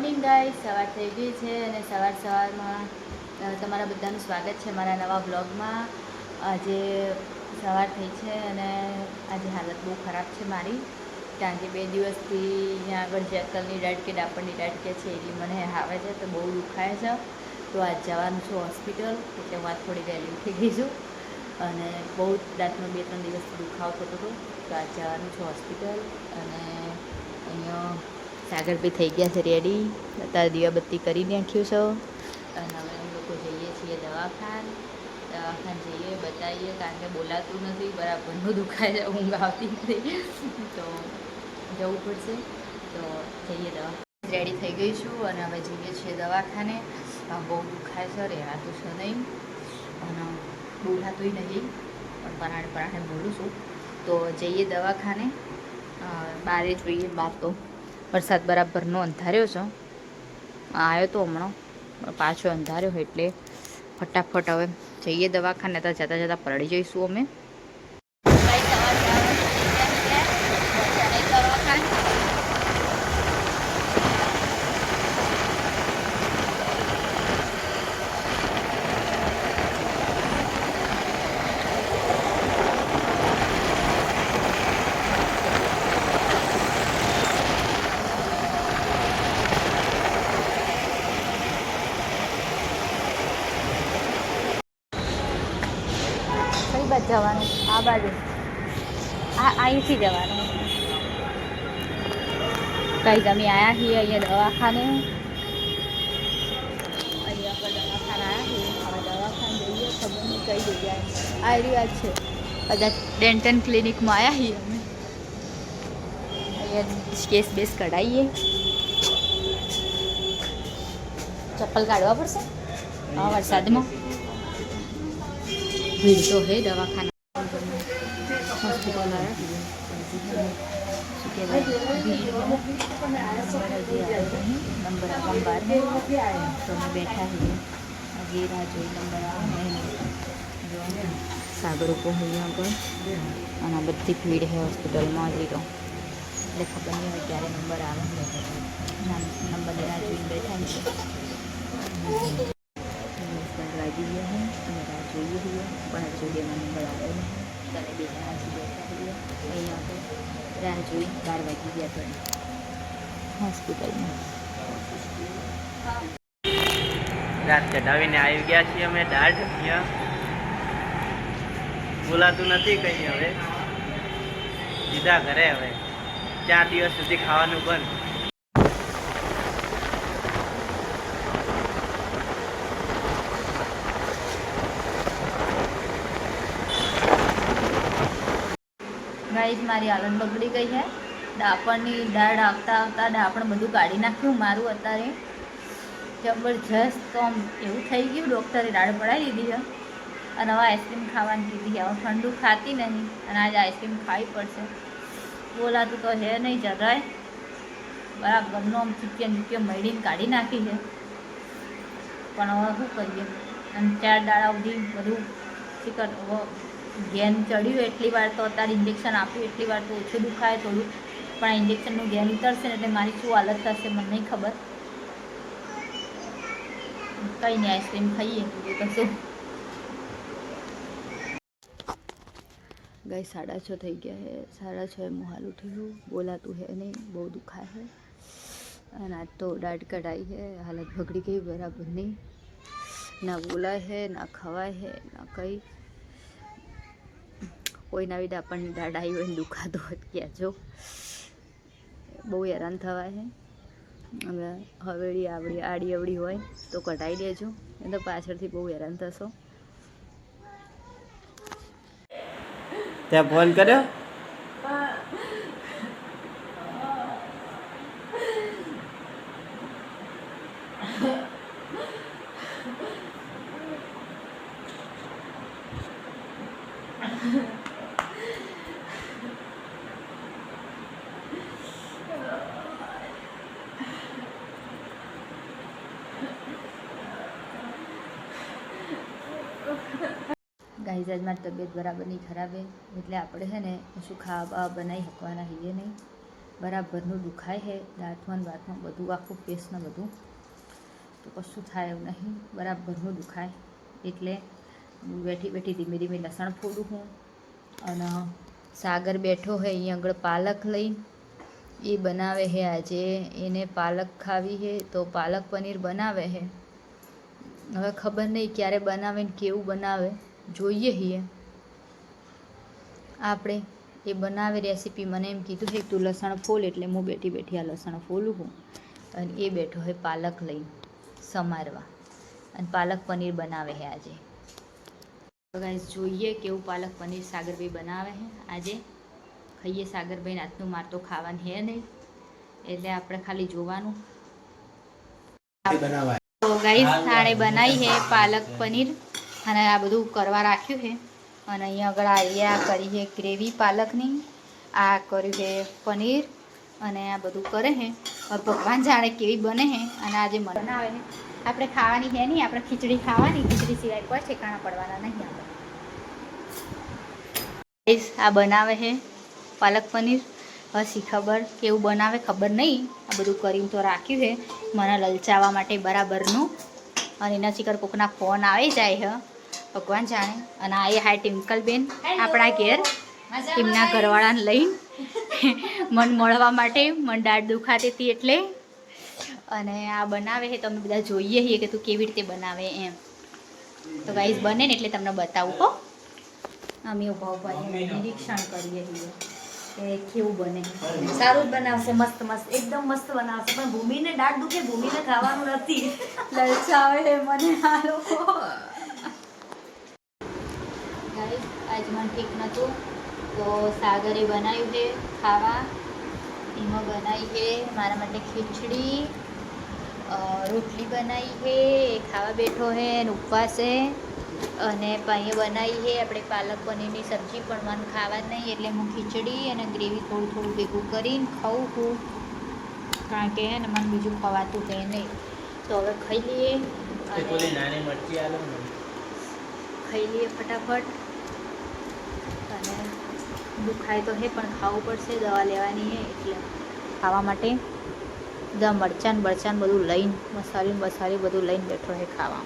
Morning guys, સવાર થઈ ગઈ છે અને સવારમાં તમારા બધાનું સ્વાગત છે મારા નવા બ્લોગમાં. આજે સવાર થઈ છે અને આજે હાલત બહુ ખરાબ છે મારી, કારણ કે 2 દિવસથી અહીંયા આગળ જેકલની દાઢ કે ડાપણની દાઢ કે છે એટલી મને આવે છે તો બહુ દુખાય છે. તો આજ જવાનું છું હોસ્પિટલ, એટલે હું આજ થોડી વહેલી ઉઠી ગઈ છું અને બહુ રાતનો 2-3 દિવસથી દુખાવો થતો હતો. તો આજ જવાનું છું હોસ્પિટલ અને અહીંયા સાગરભાઈ થઈ ગયા છે રેડી. અત્યારે દીવાબત્તી કરી નાખ્યું છે અને હવે અમે લોકો જઈએ છીએ દવાખાને જઈએ, બતાવીએ, કારણ કે બોલાતું નથી, બરાબરનું દુખાય છે, ઊંઘ આવતી નથી, તો જવું પડશે. તો જઈએ દવાખાને. રેડી થઈ ગઈ છું અને હવે જઈએ છીએ દવાખાને. બહુ દુખાય છે, રહેવાતું છે નહીં અને બોલાતુંય નહીં, પણ પરાણે બોલું છું. તો જઈએ દવાખાને. બારે જોઈએ, બહાર તો વરસાદ બરાબરનો અંધાર્યો છે. આવ્યો તો હમણાં પાછો અંધાર્યો, એટલે ફટાફટ હવે જઈએ દવાખાને. તો જતાં પલળી જઈશું અમે. કઈ બાજુ જવાનું? આ બાજુ, અહીંથી જવાનું. કઈ અમે આવ્યા છીએ અહીંયા દવાખાને. અહીંયા પર દવાખાને આવ્યા છીએ. હવે દવાખાને જઈએ, ખબર નહીં કઈ જગ્યાએ. આ એવી વાત છે, કદાચ ડેન્ટલ ક્લિનિકમાં આવ્યા છીએ અમે. અહીંયા કેસ બેસ કઢાવીએ. ચપ્પલ કાઢવા પડશે હા વરસાદમાં. ભીડ તો હે દવાખાના, હોસ્પિટલ આવ્યા શું કહેવાય, નંબર આવવા 12 તો અમે બેઠા છીએ. આગે રાહ જોઈ નંબર આવે સાગર ઉપર હોય આગળ, અને બધી ભીડ છે હોસ્પિટલમાં હજી તો, એટલે ખબર નહીં હવે ક્યારે નંબર આવે. નંબરની રાહ જોઈને બેઠા છીએ. વાગી ગયા હોય અને રાહ જોઈએ છીએ, બહાર જોઈએ નંબર આવે ને તમે બે જણાથી બેઠા છીએ અહીંયા આગળ રાહ જોઈ. 12 વાગી ગયા તો હોસ્પિટલમાં રાત ચઢાવીને આવી ગયા છીએ અમે. દાઢ અહીંયા બોલાતું નથી કંઈ. હવે સીધા ઘરે. હવે 4 દિવસ સુધી ખાવાનું બંધ. ગાઈસ, મારી હાલત બગડી ગઈ છે. ડાપણની દાઢ આવતા ડાપણ બધું કાઢી નાખ્યું મારું અત્યારે જબરજસ્ત. તો આમ એવું થઈ ગયું, ડૉક્ટરે દાઢ પડાવી દીધી છે અને હવે આઈસ્ક્રીમ ખાવાની કીધી છે. હવે ઠંડુ ખાતી નહીં અને આજે આઈસ્ક્રીમ ખાવી પડશે. બોલાતું તો હે નહીં જરાય, બરાબરનો આમ ચૂપિયા મળીને કાઢી નાખી છે, પણ હવે શું કરીએ. અને 4 દાડા સુધી બધું ચિકન ઘેન ચડ્યું એટલી વાર તો અત્યારે ઇન્જેક્શન આપ્યું એટલી વાર તો ઓછું દુખાય થોડું, પણ આ ઇન્જેક્શનનું ઘેન ઉતરશે ને એટલે મારી શું હાલત થશે મને નહીં ખબર. કંઈ નહીં, આઈસ્ક્રીમ ખાઈએ બીજું તો શું. ગાય 6:30 થઈ ગયા છે. 6:30 હું હાલ ઉઠી છું. બોલાતું હે નહીં, બહુ દુખાય છે અને આજ તો દાઢ કઢાઈ છે. હાલત બગડી ગઈ બરાબર નહીં. ના બોલાય છે, ના ખવાય છે, ના કંઈ. કોઈના બી આપણને દાઢ આવી હોય ને દુખાતો હોય કહેજો. બહુ હેરાન થવાય છે. હવે હવેડી આડી અવડી હોય તો કઢાવી દેજો, એ તો પાછળથી બહુ હેરાન થશો. ત્યાં ફોન કર્યો? ગાઈઝ આજ મારી તબિયત બરાબર નહીં ખરાબ હે, એટલે આપણે છે ને શું ખાવા બનાવી શકવાના છીએ નહીં. બરાબરનું દુખાય છે દાંતમાં બધું આખું ફેસને બધું, તો કશું થાય એવું નહીં, બરાબરનું દુખાય. એટલે બેઠી બેઠી ધીમે ધીમે લસણ ફોડું હું. અને સાગર બેઠો હોય અહીં આગળ પાલક લઈ, એ બનાવે છે આજે, એને પાલક ખાવી છે તો પાલક પનીર બનાવે છે. હવે ખબર નહીં ક્યારે બનાવે ને કેવું બનાવે, જોઈએ છીએ આપણે. એ બનાવે રેસીપી, મને એમ કીધું છે તું લસણ ફોલ, એટલે હું બેઠી બેઠી આ લસણ ફોલું હું. અને એ બેઠો હોય પાલક લઈ સમારવા, અને પાલક પનીર બનાવે છે આજે. તો ગાઈસ જોઈએ કેવું પાલક પનીર સાગરભાઈ બનાવે છે આજે. ખાઈએ સાગરભાઈ રાતનું, માર તો ખાવાનું હે નહીં, એટલે આપણે ખાલી જોવાનું. તો ગાઈસ આણે બનાવી છે પાલક પનીર, અને આ બધું કરવા રાખ્યું છે. અને અહીંયા આગળ આ કરી છે ગ્રેવી પાલકની, આ કર્યું છે પનીર, અને આ બધું કરે છે. ભગવાન જાણે કેવી બને છે. અને આજે બનાવે છે, આપણે ખાવાની છે નહીં, આપણે ખીચડી ખાવાની, ખીચડી સિવાય કોઈ ઠેકાણા પડવાના નહીં આપણે. આ બનાવે છે પાલક પનીર, હસી ખબર કેવું બનાવે ખબર નહીં. આ બધું કરીને તો રાખ્યું છે મને લલચાવવા માટે બરાબરનું. અને એના શિખર કોકના ફોન આવી જાય છે, ભગવાન જાણે. અને આ એ હાય ટિંકલબેન આપણા ઘેર, એમના ઘરવાળાને લઈને મન મળવા માટે, મન દાઢ દુખાતી હતી એટલે. અને આ બનાવે છે, તમે બધા જોઈએ છીએ કે તું કેવી રીતે બનાવે એમ. તો ગાઈસ બને ને એટલે તમને બતાવું હો. અમે ઉભા નિરીક્ષણ કરીએ છીએ કે કેવું બને. સારું જ બનાવશે, મસ્ત મસ્ત, એકદમ મસ્ત બનાવશે. પણ ભૂમિને દાઢ દુખે, ભૂમિને ખાવાનું નથી, લલચાવે છે મને આ લોકો. ગાઈસ આજ મને ઠીક નહોતું, તો સાગરે બનાવ્યું છે ખાવા. એમાં બનાવી છે મારા માટે ખીચડી, રોટલી બનાવી છે, એ ખાવા બેઠો છે અને ઉપવાસ છે. અને પાઈએ બનાવી છે આપણે પાલક પનીરની સબ્જી, પણ મને ખાવા જ નહીં, એટલે હું ખીચડી અને ગ્રેવી થોડું થોડું ભેગું કરીને ખાઉં છું, કારણ કે ને મને બીજું ખવાતું કંઈ નહીં. તો હવે ખાઈ લઈએ, ખાઈ લઈએ ફટાફટ. અને દુખાય તો હે પણ ખાવું પડશે, દવા લેવાની છે એટલે ખાવા માટે બધા મરચાં બરચાં બધું લઈને, મસાલી બધું લઈને બેઠો છે ખાવા.